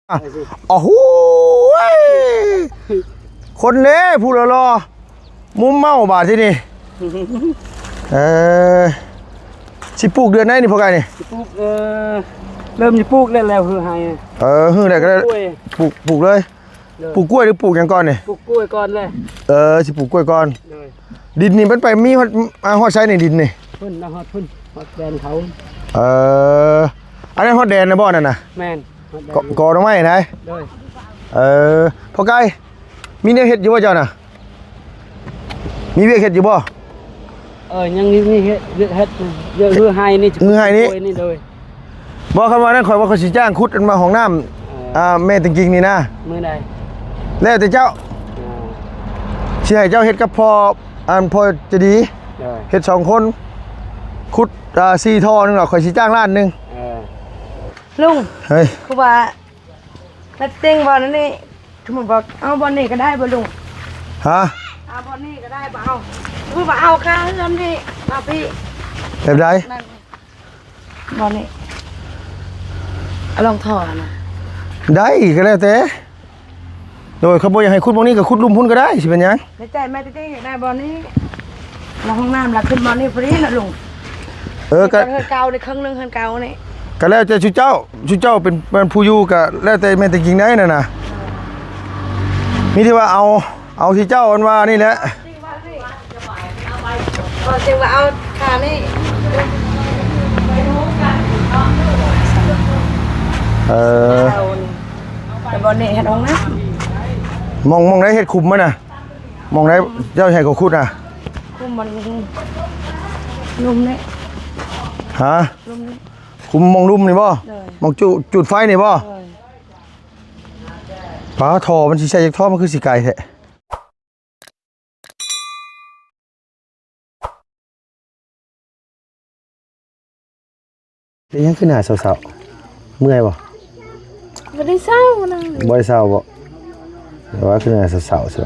โอ้โหคนเล่พูดรอมุมเมาบาทที่นี่สิปลูกเดือนไหนนี่พวกไงนี่ปลูกเริ่มจะปลูกแล้วคือไฮฮือได้ก็ได้ปลูกเลยปลูกกล้วยหรือปลูกยังก่อนนี่ปลูกกล้วยก่อนเลยสิปลูกกล้วยก่อนดินนี่มันไปมีฮอดใช้ในดินนี่พุ่นนะฮอดแดนเขาอันนี้ฮอดแดนนะบ่นั่นน่ะแม่นก่อดอกไม้ไหนพอไกลมีเนี่ยเห็ดอยู่บ่เจ้าน่ะมีเวียกเห็ดอยู่บ่ยังนี่เห็ดเยอะคือไฮนี่เลยบ่คำว่านั้นข่อยว่าเขาสิจ้างขุดมาห้องน้ำแม่ตะกิ้งนี่นะมื้อใดแล้วแต่เจ้าสิให้เจ้าเฮ็ดกับพอจะดีเฮ็ด2คนขุด4ท่อนึงหรอกข่อยสิจ้างล้านนึงลุงเฮ้ยคือว่านัดเต็งบอลนั่นนี่ทุกคนบอกเอาบอลนี่ก็ได้บอลลุงฮะเอาบอลนี่ก็ได้บ่เอาคือว่าเอาค่าเงินนี่เอาพี่แบบใดบอลนี่ลองถอดนะได้ก็แล้วแต่โดยเขาบอกอยากให้ขุดบอลนี้ก็ขุดลุ่มพุ่นก็ได้สิเป็นยังในใจแม่เต็งอยากได้บอลนี้เราห้องน้ำเราขึ้นบอลนี่ฟรีนะลุงก็เฮิร์นเก่าในครึ่งนึงเฮิร์นเก่านี่ก็แล้วแต่ชูเจ้าเป็นผู้อยู่ก็แล้วแต่แม่ตะกิ้งได้น่ะนะมีที่ว่าเอาที่เจ้าอันว่านี่แหละจึงว่าเอาขานี่แต่บอลนี่เห็ดองนะมองได้เห็ดคุมมั้ยน่ะมองได้เจ้าใหญ่กว่าคุดน่ะคุมมันลุ่มนี่ฮะคุมมองลุ่มนี่บ่มองจุดไฟนี่บ่ป้าท่อมันสิใช้จากท่อมันคือสิไกลแท้เป็นยังขึ้นหน้าเศร้าๆเมื่อยบ่บ่ได้เศร้านะบ่ได้เศร้าบ่แต่ว่าขึ้นหน้าเศร้าๆสิ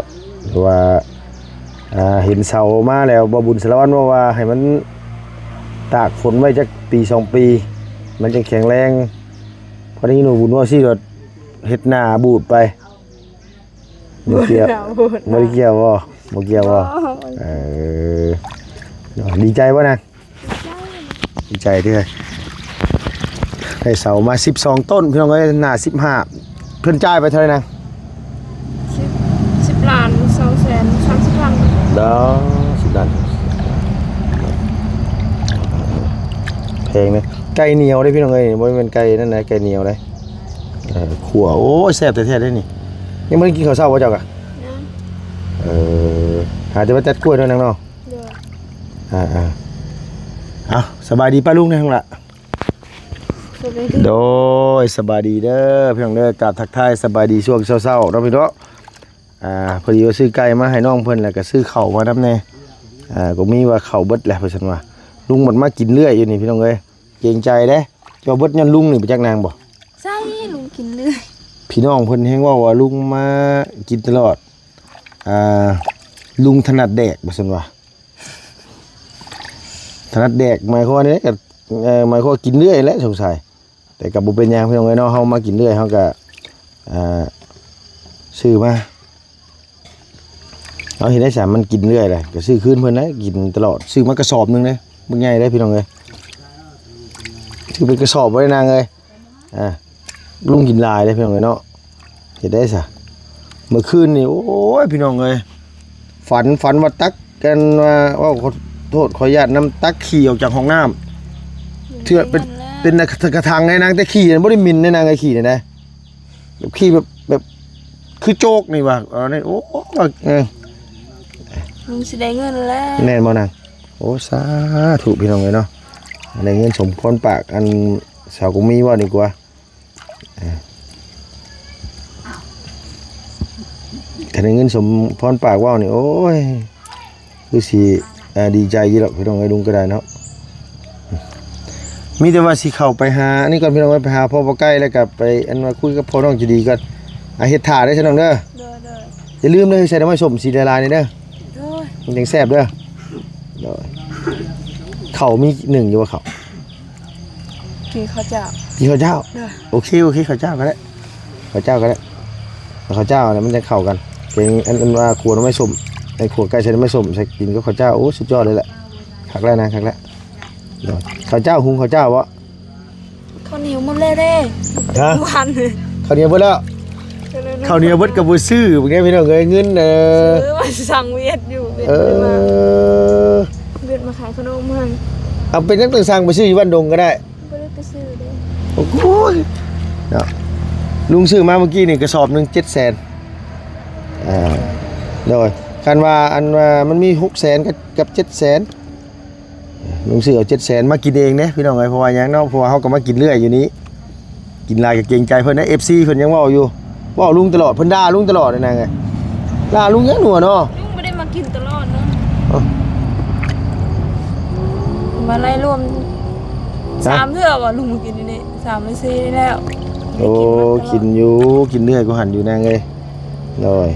หรือว่าเห็นเสามาแล้วบ่บุญสารวัตรว่าให้มันตากฝนไว้จักปี2ปีมันจะแข็งแรงพอนี้หนูบุญว่าสิรถเฮ็ดหน้าบูดไปบ่เกี่ยวบ่เกี่ยวบ่ดีใจบ่นะดีใจเด้อได้เสามา12ต้นพี่น้องเอ้ยหน้า15เพิ่นจ่ายไปเท่าไหร่นะ10 ล้าน230,000ดอก10 ล้านเพลงเนี่ยไก่เหนียวได้พี่น้องเอ้ยบ่เป็นไก่นั่นนะไก่เหนียวเลยขั่วโอ้แซ่บแท้ๆได้นี่ยังไม่ได้กินข้าวเช้าบ่เจ้ากะหาจะมาจัดกล้วยด้วยนางเนาะเอาสบายดีป้าลุงนะทั้งละโดยสบายดีเด้อพี่น้องเด้อกราบทักทายสบายดีช่วงเช้าๆเนาะพี่เนาะพอดีว่าซื้อไก่มาให้น้องเพิ่นแล้วก็ซื้อข้าวมานำแน่ก็มีว่าข้าวเบิดแล้วเพิ่นซั่นว่าลุงมันมากินเรื่อยอยู่นี่พี่น้องเอ้ยเกรงใจเด้เจ้าเบิดยันลุงนี่ไปจักนางบ่ใช่ลุงกินเรื่อยพี่น้องเพิ่นแฮงว่าลุงมากินตลอดลุงถนัดแดกว่าซั่นว่าถนัดแดกหมายความว่านี่ก็หมายความว่ากินเรื่อยแหละสงสัยแต่ก็บ่เป็นหยังพี่น้องเอ้ยเนาะเฮามากินเรื่อยเฮาก็ซื้อมาเราเห็นได้สามมันกินเรื่อยเลยก็ซื้อคืนเพื่อนนะกินตลอดซื้อมากระสอบนึงเลยมึงใหญ่ได้พี่น้องเลยซื้อเป็นกระสอบไว้นางเลยลุงกินลายได้พี่น้องเลยเนาะเห็นได้สะเมื่อคืนนี่โอ้ยพี่น้องเลยฝันว่าตักกันว่าขอโทษขออนุญาตน้ำตักขี่ออกจากห้องน้ำเถื่อเป็นกระถางในนางแต่ขี่ไม่ได้มินในนางไอ้ขี่เนี่ยนะขี่แบบคือโจกนี่ว่ะนี่โอ้ลุงสิได้เงินแล้วแน่นบ่นางโอ้สาธุพี่น้องเลยเนาะได้เงินสมพรปากอันสาวกุมีว่าดีกว่าถ้าได้เงินสมพรปากว่านี่โอ้ยคือสิดีใจยี่หรอกพี่น้องไอ้ลุงก็ได้เนาะมีแต่ว่าสิเข้าไปหานี่ก่อนพี่น้องไปหาพ่อใกล้แล้วกับไปอันว่าคุยกับพ่อน้องจะดีก็เฮ็ดถ่าได้ใช่น้องเด้ออย่าลืมเลยใส่น้ำมันส้มสีละลายนี่เด้อมันยังแซ่บเด้อเขามีหนึ่งอยู่ว่าเขา กินข้าวเจ้าโอเคข้าวเจ้าก็ได้ ข้าวเจ้าก็ได้ข้าวเจ้าเนี่ยมันจะเข้ากันเก่งอันว่าขวดไม่ส้มไอ้ขวดไก่ใส่ไม่ส้มใส่กินก็ข้าวเจ้าโอ้สุดยอดเลยแหละคักแล้วนะคักแล้วข้าวเจ้าหุงข้าวเจ้าวะ ข้าวเหนียวหมดเลยเด้ ฮะ วัน ข้าวเหนียวเบิดแล้วข้าวเหนียวเบิดกับบุซื้อเป็นไงพี่น้องเอ้ยเงินซื้อมาสั่งเวียดอยู่เวียดมาเวียดมาขายขนมมัน เอาเป็นนักสั่งไปซื้ออยู่บ้านดงก็ได้ ไม่ได้ไปซื้อเด้ โอ้โหเนาะลุงซื้อมาเมื่อกี้นี่กระสอบหนึง700,000โดยคันว่าอันว่ามันมี600,000กับ700,000ลุงซื้อเอา700,000มากินเองเด้พี่น้องเอ้ยเพราะว่าหยังเนาะเพราะว่าเฮาก็มากินเรื่อยอยู่นี้กินหลายก็เกรงใจเพิ่นนะ FC เพิ่นยังเว้าอยู่เว้าลุงตลอดเพิ่นด่าลุงตลอดนั่นไงด่าลุงยังหนัวเนาะ ลุงไม่ได้มากินตลอดเนาะมาไล่รวม3เทื่อว่ะลุงมากินนี่3หรือ4แล้ว โอ้กินอยู่กินเรื่อยก็หันอยู่นางเอ้ยโดย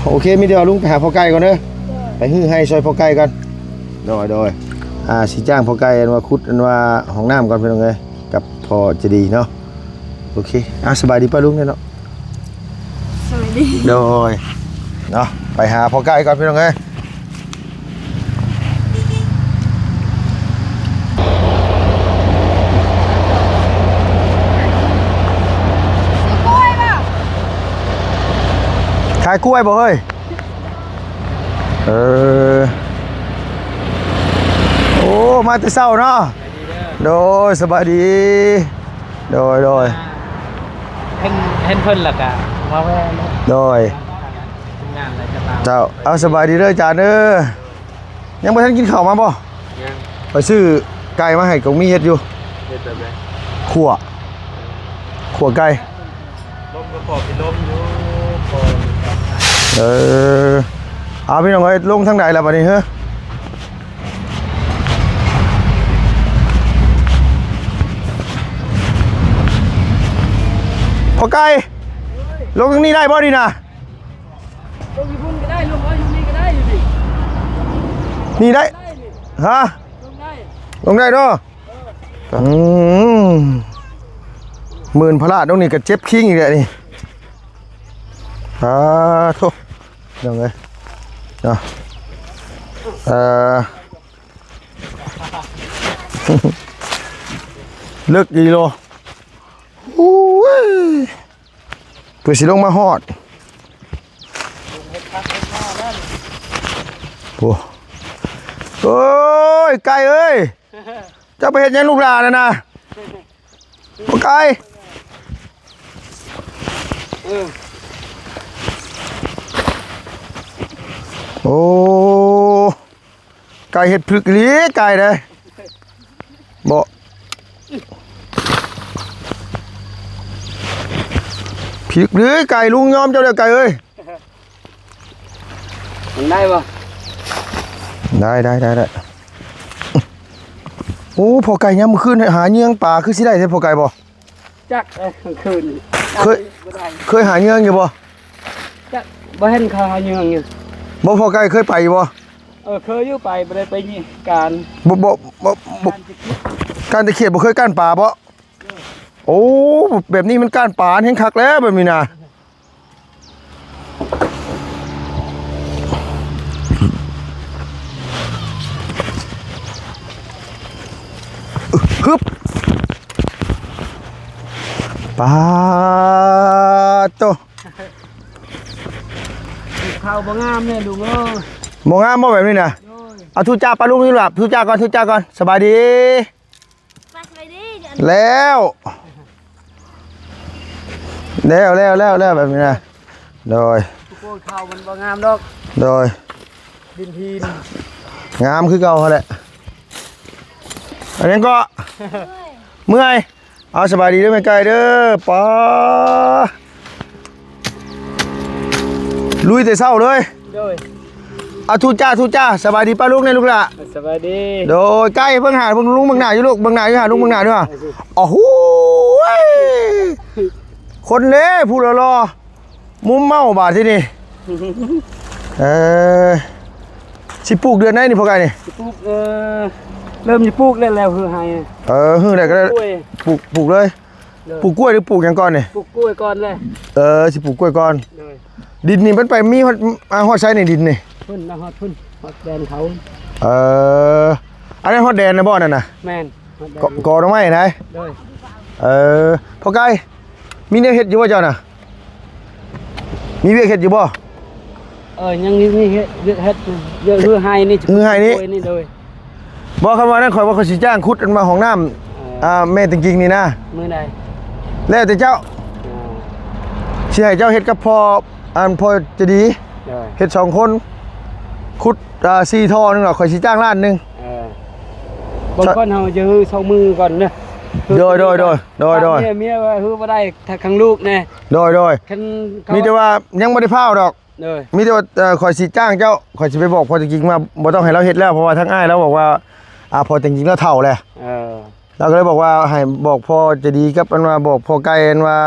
โอเคมีเดียวลุงไปหาพ่อไก่ก่อนเด้อไปฮื้อให้ซอยพ่อไก่ก่อนโดยสิจ้างพ่อไก่อันว่าคุดอันว่าห้องน้ำก่อนพี่น้องเอ้ยกับพ่อจะดีเนาะโอเคสบายดีป่ะลุงเนี่ยเนาะ สวัสดี โดยเนาะไปหาพ่อไก่ก่อนพี่น้องเอ้ยขายกล้วยบ่เฮ้ยโอ้มาแต่เช้าเนาะโดยสบายดีโดยเห็นเพิ่นล่ะกะมาแว่เนาะ โดย งานอะไรจะตาม เจ้าเอาสบายดีเด้อจานเด้อยังบ่ทันกินข้าวมาบ่ ยัง ไปซื้อไก่มาให้กงมีเฮ็ดอยู่ เฮ็ดแบบใด ขั่วไก่ ลมก็พอพี่ลมอยู่พอ เอาพี่น้องเอ้ยลงทางไหนล่ะบัดนี้เฮ้อพอไก่ลงทางนี้ได้บ่ดีนะ ลงอยู่พุ่นก็ได้ลงอยู่นี่ก็ได้อยู่ดิ นี่ได้ฮะ ลงได้ ลงได้เนาะหมื่นพระราชตรงนี้ก็เจ็บคิงอีกแล้วนี่โธ่ยังไงเนาะเลิกกี่โลโอ้ยเพื่อสิลงมาฮอดโอ้ยไก่เอ้ยจะไปเห็นยังลูกหลานนะโอ้ไก่โอ้ไก่เห็ดพลึกลีไก่เลยบ่พลึกลีไก่ลุงยอมเจ้าเด้อไก่เอ้ย มันได้บ่ ได้โอ้พอไก่ยังมื้อคืนหาเงี้ยงปลาคือสิได้แท้พอไก่บ่ จักคืน เคยหาเงี้ยงอยู่บ่ จักบ่เห็นเขาหาเยื่องอยู่ บ่พอไก่เคยไปอยู่บ่ เคยอยู่ไปบ่ได้ไปนี่การ บ่การตะเขียดบ่เคยก้านปลาบ่โอ้แบบนี้มันก้านปลาแห่งคักแล้วแบบนี้นะฮึบปลาโต ข้าวบ่งามเลยลุงเอ้ย บ่งามบ่แบบนี้นะเอาทุจ้าปลาลุงนี่ล่ะทุจ้าก่อนสบายดีแล้วแบบนี้นะโดย ทุกคนข้าวมันบ่งามดอก โดย ดินทีน งามคือเก่าเขาแหละอันนี้ก็เมื่อยเอาสบายดีด้วยแม่ไก่เด้อป้าลุยแต่เช้าเลย โดย เอาทุจ้าสบายดีป้าลุงเนี่ยลูกละ สบายดี โดยใกล้เพิ่งหาเพิ่งลุงเบิ่งหน้าอยู่ลูกเบิ่งหน้าอยู่หาลุงเบิ่งหน้าด้วยโอ้โหคนเล่ผู้รอมุมเมาบาดที่นี่สิปลูกเดือนไหนนี่พ่อไก่นี่ ปลูก เริ่มจะปลูกได้แล้วคือให้ ฮือได้ก็ได้ กล้วย ปลูกเลยปลูกกล้วยหรือปลูกหยังก่อนนี่ ปลูกกล้วยก่อนเลย สิปลูกกล้วยก่อน เลย ดินนี่มันไปมีฮอดใช้ในดินนี่ พุ่นนะฮอดพุ่นฮอดแดนเขา อันนั้นฮอดแดนนะบ่นั่นน่ะ แม่นฮอดแดน กอดอกไม้นะ เลย พอไกลมีแนวเฮ็ดอยู่บ่เจ้าน่ะมีเวียกเฮ็ดอยู่บ่ ยังนี่เฮ็ดเยอะคือให้นี่ คือให้นี่ กล้วยนี่เลย บ่คำว่านั้นข่อยว่าเขาสิจ้างขุดอันมาห้องน้ำแม่จริงๆนี่นะ มื้อใด แล้วแต่เจ้า อ่า สิให้เจ้าเฮ็ดกับพ่อพอจะดี เลย เฮ็ด2คนขุด4ท่อนึงน่ะข่อยสิจ้างล้านหนึง บางคนเฮาจะฮือ2มือก่อนเด้อ โดย เมียว่าฮือบ่ได้ถ้าข้างลูกแน่ โดย คัน มีแต่ว่ายังบ่ได้พาวดอก เลย มีแต่ว่าข่อยสิจ้างเจ้าข่อยสิไปบอกพ่อจริงๆว่าบ่ต้องให้เราเฮ็ดแล้วเพราะว่าทั้งอ้ายแล้วบอกว่าพอจริงๆแล้วเฒ่าแล้ว เราก็เลยบอกว่าให้บอกพ่อจะดีกับอันว่าบอกพ่อไก่อันว่า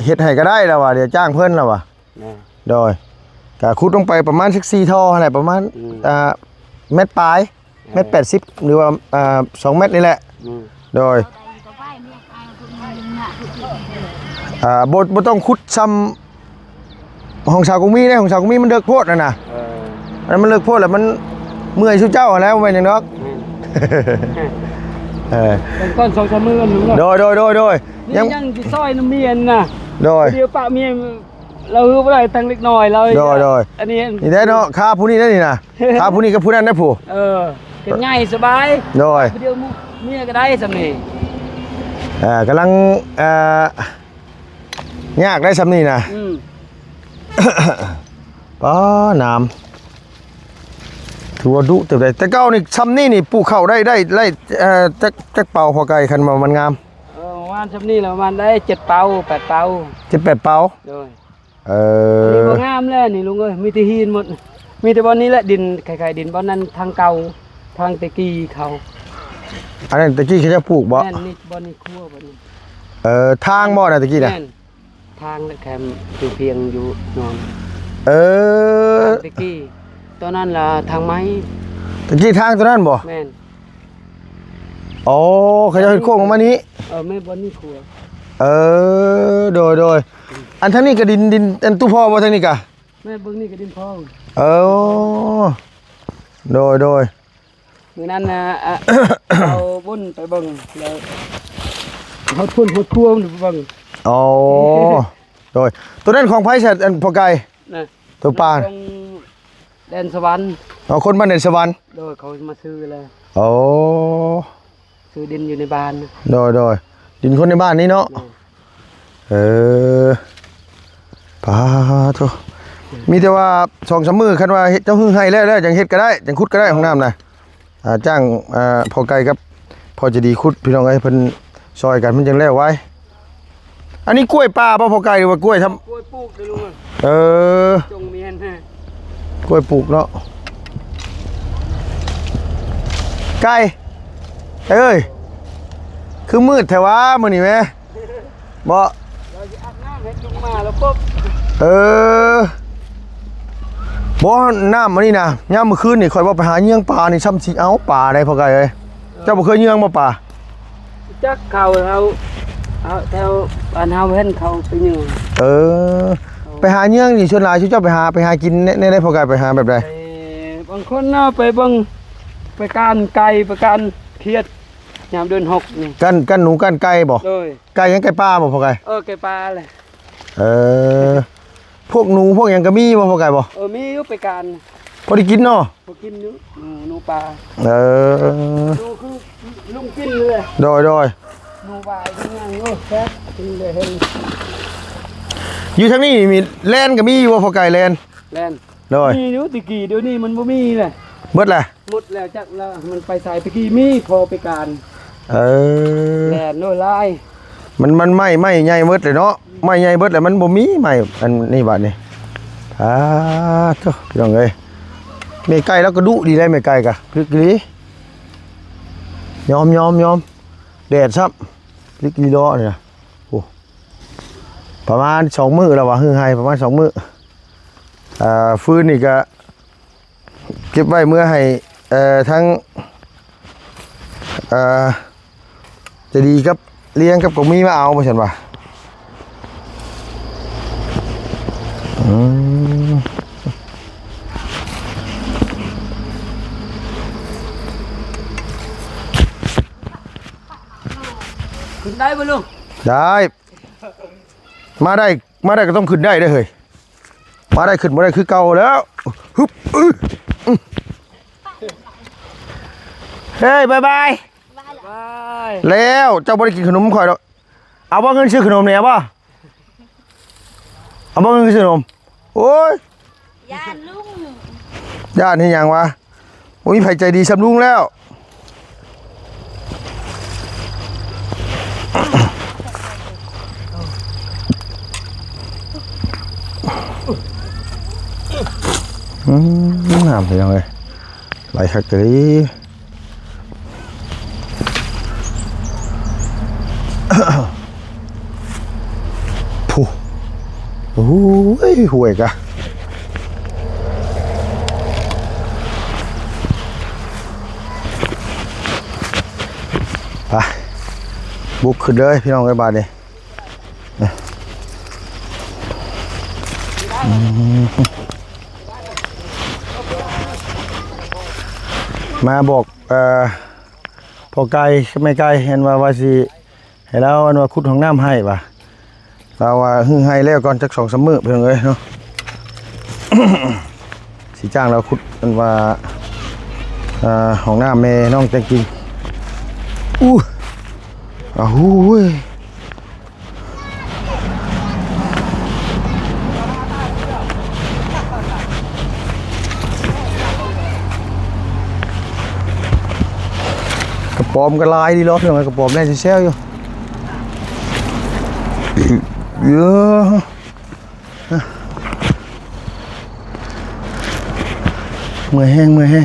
เฮ็ดให้ก็ได้แล้วว่าเดี๋ยวจ้างเพิ่นแล้วว่าโดยก็ขุดลงไปประมาณสัก4ท่ออะไรประมาณเม็ดปลายเม็ด80หรือว่า2เม็ดนี่แหละโดยบ่ต้องขุดซ้ำของชาวกรุงมีเด้ของชาวกรุงมีมันเลิกโพดน่ะอันนั้นมันเลิกโพดแล้วมันเมื่อยชูเจ้าแล้วแม่นจังดอกเป็นก้อน2-3มื้อนึง โดยยังสิซอยน้ำเมียนน่ะ โดย เดี๋ยวปะเมียเราฮือบ่ได้ตั้งเล็กน้อยเรา โดย อันนี้ นี่ได้เนาะค่าผู้นี้ได้นี่นะค่าผู้นี้กับผู้นั้นได้ผู้ ก็ง่ายสบาย โดย เดี๋ยวเมียก็ได้สำนี่ กำลังยากได้สำนี่นะป้าน้ำถือว่าดุเต็มเลยแต่เก้านี่ซ้ำนี่นี่ปลูกข้าวได้จักเป่าพอไก่คันมามันงาม ประมาณสำนี่แล้วประมาณได้7เป่า8เป่า 7-8 เป่าโดยนี่ก็งามแล้วนี่ลุงเอ้ยมีแต่หินหมดมีแต่บ่อนนี้แหละดินไข่ๆดินบ่อนนั้นทางเก่าทางตะกี้เขา อันนั้นตะกี้เขาจะปลูกบ่ แม่นนี่บ่อนนี้ครัวบ่อนนี้ ทางบ่น่ะตะกี้น่ะ แม่นทางแคมอยู่เพียงอยู่นอนตะกี้ตอนนั้นล่ะทางไม้ ตะกี้ทางตัวนั้นบ่ แม่น อ๋อเขาจะเฮ็ดโค้งลงมานี้ แม่บ่อนนี้ครัว โดยอันทั้งนี้ก็ดินอันตู้พ่อบ่ทั้งนี้กะ แม่เบิ่งนี่ก็ดินพอง โดยมื้อนั้นน่ะเอาบุญไปเบิ่งแล้วเฮาทุ่นเฮาท่วมไปเบิ่ง โดยตัวนั้นของไผสัตว์อันพอไก่ นะ ตัวปลา แดนสวรรค์ คนบ้านในสวรรค์ โดยเขามาซื้อแล้ว ซื้อดินอยู่ในบ้าน โดยดินคนในบ้านนี้เนาะปาโธ่มีแต่ว่า2-3มื้อคันว่าเฮ็ดเจ้าฮือให้แล้วจังเฮ็ดก็ได้จังขุดก็ได้ของน้ำน่ะจ้างพอไก่ครับพอจะดีขุดพี่น้องเอ้ยเพิ่นซอยกันมันจังแล้วไว้อันนี้กล้วยป่าบ่พอไก่หรือว่ากล้วยทำ กล้วยปลูกได้ลุง จงเมียนฮะ กล้วยปลูกเนาะไก่เอ้ยคือมืดแถวะมื้อนี้แม่บ่ เราจะอาบน้ำให้ลงมาแล้วปุ๊บ บ่น้ำมันนี่นะยามมื้อคืนนี่ข่อยว่าไปหาเยื่องปลานี่ซ้ำสิเอาปลาได้พอไก่เอ้ยเจ้าบ่เคยเยื่องบ่ปลา จักเขาเอาแถวบ้านเฮาเห็นเขาไปอยู่ ไปหาเยื่องนี่ชวนหลายชุเจ้าไปหากินในได้พอไก่ไปหาแบบใด บางคนเอาไปเบิ่งไปการไก่ไปการเครียดยามเดือน6นี่ กันหนูกันไก่บ่ โดย ไก่ยังไก่ปลาบ่พอไก่ ไก่ปลาเลย พวกหนูพวกหยังก็มีบ่พอไก่บ่ มีอยู่ไปการ พอได้กินเนาะ บ่กินอยู่หนูปลา หนูคือลุงกินเลย โดย หนูบายที่นั่งโอ้แซ่บกินเลยเห็น อยู่ทางนี้มีแลนก็มีอยู่บ่พอไก่แลน แล่น โดย มีอยู่ตะกี้เดี๋ยวนี้มันบ่มีเลย เบิดแหละ หมดแล้วจักแล้วมันไปสายตะกี้มีพอไปการ แล่นโน่นลาย มันไม่ใหญ่เบิดเลยเนาะไม่ใหญ่เบิดแล้วมันบ่มีไม่อันนี้บัดนี้โธ่พี่น้องเอ้ยแม่ไก่แล้วก็ดุดีเลยแม่ไก่กะพลิกลียอมแดดซับพลิกลีล้อนี่นะโอ้ประมาณ2มื้อแล้วว่ะฮือไห้ประมาณ2มื้อฟืนนี่ก็เก็บไว้เมื่อให้ทั้ง จะดีกับเลี้ยงกับกมีมาเอาบ่ซั่นว่าขึ้นได้บ่ลุงได้มาได้ก็ต้องขึ้นได้เด้อเฮ้ยมาได้ขึ้นบ่ได้คือเก่าแล้วฮึบเฮ้ยบายบายแล้วเจ้าบ่ได้กินขนมข่อยดอกเอาบ่เงินซื้อขนมเนี่ยบ่เอาบ่เงินซื้อขนมโอ้ยย่านลุงย่านนี่หยังวะบ่มีไผใจดีสำลุงแล้วน้ำไปยังไงไหลคักเลยผู้โอ้ยห่วยกะไปบุกขึ้นเลยพี่น้องไอ้บาทนี่มาบอกพอไกลไม่ไกลเห็นว่าสิให้เราอันว่าขุดของน้ำให้ป่ะเราว่าหึ่งให้แล้วก่อนจัก2-3 มื้อเพิ่นเลยเนาะ สิจ้างเราขุดอันว่าของน้ำแม่น้องจังกินอ้าวเว้ยกระป๋อมกระลายดีรอบยังไงกระป๋อมแน่จะแซวอยู่เยอะเมื่อยแห้งฮะ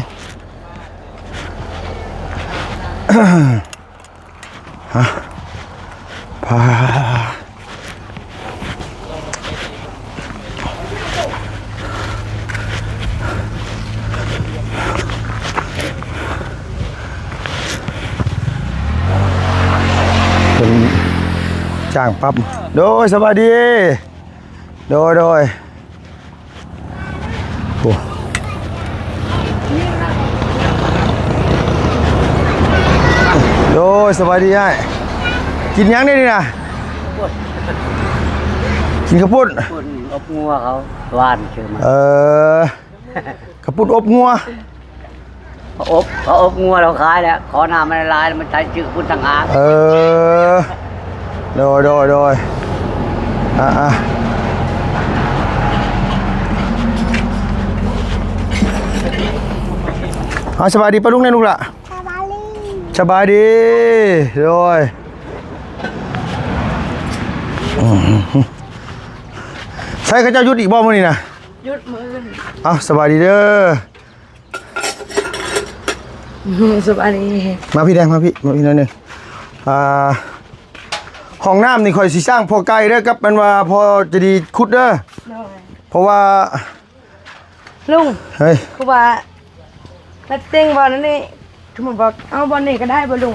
พาเป็นจ้างปั๊บโดยสวัสดีโดยโอ้โดยสวัสดีไอ้กินยังได้นี่นะกินข้าวปุ้นอบงัวเขาหวานเชื่อมข้าวปุ้นอบงัวเขาอบงัวเราขายแล้วขอน้ำมันละลายมันใช้จืดพุ่นต่างหากโดยสบายดีป้าลุงเนี่ยลุงล่ะสบายดีโดยใช่ข้าเจ้ายุดอีกบ่มื้อนี้นะยุดมือสบายดีเด้อสบายดีมาพี่แดงมาพี่หน่อยหนึ่งห้องน้ำนี่คอยสิสร้างพอไกลเด้อครับมันว่าพอจะดีขุดเด้อเพราะว่าลุงเฮ้ยคือว่านัดเต็งบอลนั่นนี่ทุกคนบอกเอาบอลนี่ก็ได้บ่ลุง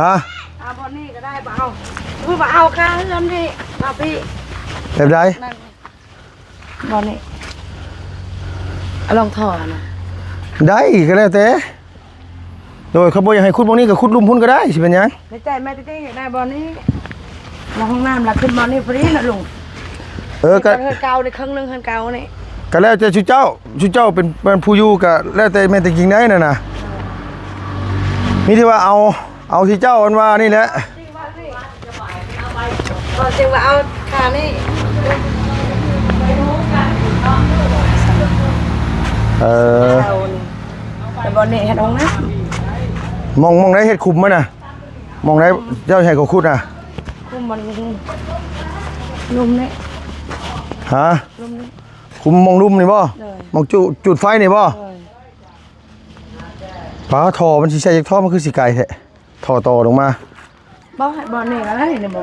ฮะเอาบอลนี่ก็ได้บ่เอาคือว่าเอาข้างเรื่องนี้เอาพี่แบบใดบอลนี่ลองถอดนะได้ก็แล้วแต่โดยเขาบอกอยากให้ขุดบอลนี้กับขุดลุ่มพุ่นก็ได้สิเป็นยังในใจแม่ติ๊กอยากได้บอลนี้มาห้องน้ำหลักขึ้นบอลนี่ฟรีนะลุงก็เฮือนเก่าในครึ่งนึงเฮือนเก่านี่ก็แล้วแต่ชูเจ้าเป็นผู้อยู่ก็แล้วแต่แม่ตะกิงได้น่ะนะมีที่ว่าเอาที่เจ้าอันว่านี่แหละก่อนจริงว่าเอาขานี่แต่บอลนี่เห็นองนะมองได้เห็ดคุมมั้ยน่ะมองได้เจ้าใหญ่กว่าคุดน่ะคุมมันลุ่มนี่ฮะคุมมองลุ่มนี่บ่มองจุดไฟนี่บ่ป้าท่อมันสิใช้จากท่อมันคือสิไกลแท้ท่อต่อลงมาบ่ให้บ่นี่ก็ได้นี่บ่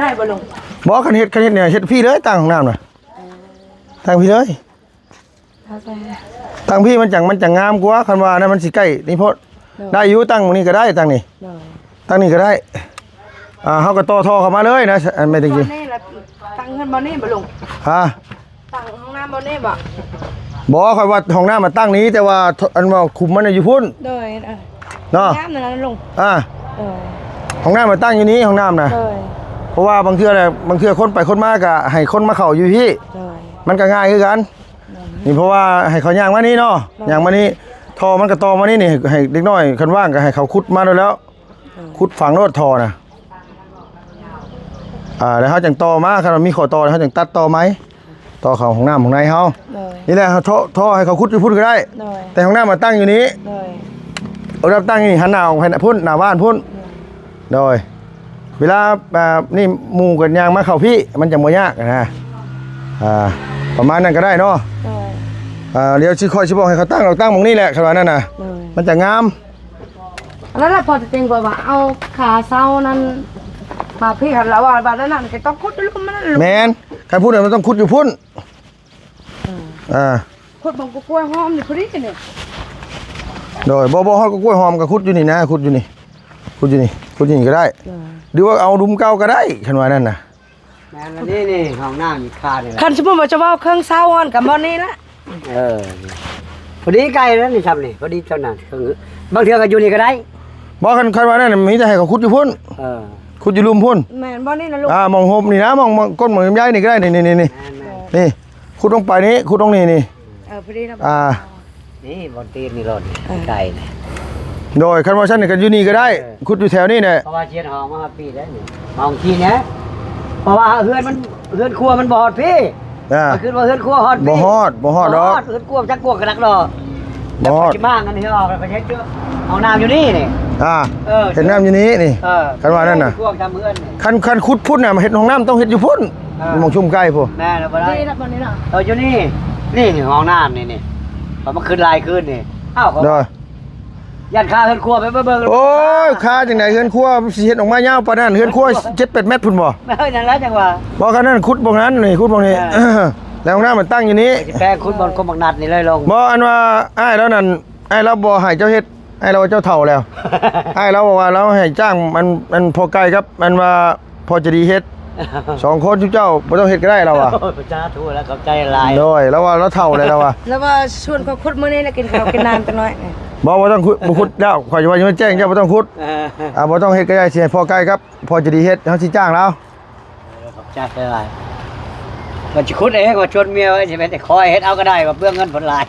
ได้บ่ลงบ่คันเฮ็ดเนี่ยเฮ็ดพี่เลยตั้งของน้ำน่ะตั้งพี่เลยตั้งพี่มันจังงามกว่าคันว่านั้นมันสิใกล้นี่พด ได้อยู่ตั้งตรงนี้ก็ได้ตั้งนี่ เลย ตั้งนี่ก็ได้เฮาก็ต่อท่อเข้ามาเลยนะอันไม่ตะ บ่ กี้ นี่ละตั้งเงินบ่นี่บ่ลุง ฮะ ตั้งห้องน้ำบ่นี่บ่ บ่ค่อยว่าห้องน้ำมาตั้งนี้แต่ว่าอันว่าคุมมันอยู่พุ่น เลยเออ เนาะ น้ำนั่นนะลุง เออ ห้องน้ำมาตั้งอยู่นี้ห้องน้ำน่ะ เลย เพราะว่าบางเทื่อน่ะบางเทื่อคนไปคนมาก็ให้คนมาเข้าอยู่พี่ เลย มันก็ง่ายคือกันนี่เพราะว่าให้เขาย่างมานี่เนาะย่างมานี่ท่อมันก็ต่อมานี่ให้เด็กน้อยคันว่างก็ให้เขาขุดมาด้วยแล้วขุดฝังรถท่อน่ะแล้วเขาจังต่อมาคันว่ามีข้อต่อแล้วเขาจังตัดต่อไหมต่อเขาห้องน้ำของในเฮา เลย นี่แหละท่อให้เขาขุดอยู่พุ่นก็ได้ เลย แต่ห้องน้ำมาตั้งอยู่นี้ เลย เอาน้ำตั้งนี่หันหน้าออกไปพุ่นหน้าบ้านพุ่นโดยเวลานี่หมู่กันยางมาเข้าพี่มันจะบ่ยากนะประมาณนั้นก็ได้เนาะ เลย เดี๋ยวสิค่อยสิบอกให้เขาตั้งเราตั้งหมองนี้แหละครับว่านั่นน่ะ เลย มันจะงาม แล้วพอจะเต็งกว่าเอาขาเสานั้นมาพี่หันแล้วว่าบ้านนั้นก็ต้องคุดลูกมันนั่น แมนใครพูดเนี่ยมันต้องขุดอยู่พุ่นคุดบังกล้วยหอมนี่พอดีกันเนี่ย โดยบ่ฮอดก็กล้วยหอมก็ขุดอยู่นี่นะขุดอยู่นี่ขุดอยู่นี่ก็ได้หรือว่าเอาดุมเก่าก็ได้คันว่านั่นน่ะ แม่นนี่ห้องน้ำมีคาเนี่ย คันสมมติว่าจะว่าเครื่องเสาอ่อนกับบ่นี้ละ พอดีไกลแล้วนี่ทำนี่พอดีเท่านั้นบางเทื่อก็อยู่นี่ก็ได้ บ่คันว่านั่นน่ะมีแต่ให้เขาขุดอยู่พุ่นขุดอยู่ลุมพุ่น แม่นบ่นี่นะลูก มองโฮมนี่นะมองก้นหมองย้ายนี่ก็ได้นี่ขุดลงไปนี่ขุดตรงนี้นี่ พอดีนะ นี่บนตีนนี่รถไกลเลย โดยคันว่าฉันนี่ก็อยู่นี่ก็ได้ขุดอยู่แถวนี้แหละ เพราะว่าเชียนห้องมาปีแล้วนี่ห้องที่เนี้ยเพราะว่าเฮือนครัวมันบอดพี่คือว่าเฮือนครัวฮอด บ่ฮอดดอก เฮือนครัวจักกวกกันนักดอก บ่ฮอด ที่บ้านกันที่ออกไปเช็ดเจ้าห้องน้ำอยู่นี่นี่ เห็นน้ำอยู่นี้นี่คันว่านั่นน่ะ ครัวจำเฮือนนี่ คันขุดพุ่นน่ะมาเฮ็ดห้องน้ำต้องเฮ็ดอยู่พุ่นมองชุ่มใกล้พุ่น แม่เราบ่ได้ นี่นะบ่นี้นะ อยู่นี่ห้องน้ำนี่พอมาขึ้นลายขึ้นนี่อ้าว เด้อ ยันข้าเฮือนครัวไปเบิ่ง โอ้ยค่าจังได๋เฮือนครัวสิเฮ็ดออกมายาวปานนั้นเฮือนครัว7-8 เมตรพุ่นบ่ ไม่นั่นแล้วจังว่า บ่คันนั้นขุดบ่นั้นนี่ขุดบ่นี้แล้วห้องน้ำมันตั้งอยู่นี้ สิแปลงคุณบนกรมบักนัดนี่เลยลง บ่อันว่าอ้ายแล้วนั่นอ้ายเราบ่ให้เจ้าเฮ็ดอ้ายเราเจ้าเฒ่าแล้วอ้ายเราบอกว่าเราให้จ้างมันพอไกลครับมันว่าพอจะดีเฮ็ด2 คนทุกเจ้าบ่ต้องเฮ็ดก็ได้เราอ่ะ จ้าทูแล้วเข้าใจลาย โดยแล้วว่าเราเฒ่าเลยเราอ่ะ แล้วว่าชวนเขาคุดมื้อนี้แล้วกินข้าวกินน้ำจังน้อย บ่ต้องขุดบ่ขุดแล้วข่อยจะว่าจะมาแจ้งเจ้าบ่ต้องขุดบ่ต้องเฮ็ดก็ได้สิให้พอไกลครับพอจะดีเฮ็ดเฮาสิจ้างแล้ว เข้าใจลายมันจะคุดเองว่าชวนเมียไว้สิแม่แต่คอยเฮ็ดเอาก็ได้ว่าเปลืองเงินผลลาย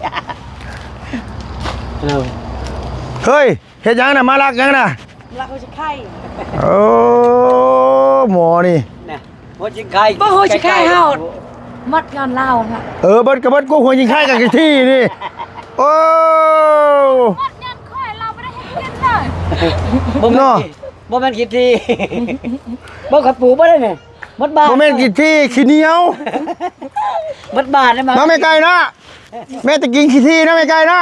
เฮ้ยเฮ็ดหยังน่ะมาลักหยังน่ะ แล้วเขาสิไข่ โอ้หมอนี่ นะโหจิงไข่ บ่โหสิไข่เฮามัดย้อนเล่าค่ะ เบิดกับเบิดกูหัวยิงค่ายกันที่นี่โอ้ บ่แม่นบ่แม่นคิดทีบ่ขับปูบ่ได้นี่มดบาท บ่แม่นกินที่ขี้เหนียว มดบาทได้มา น้าไม่ไกลนะแม่จะกินขี้ที่นะไม่ไกลนะ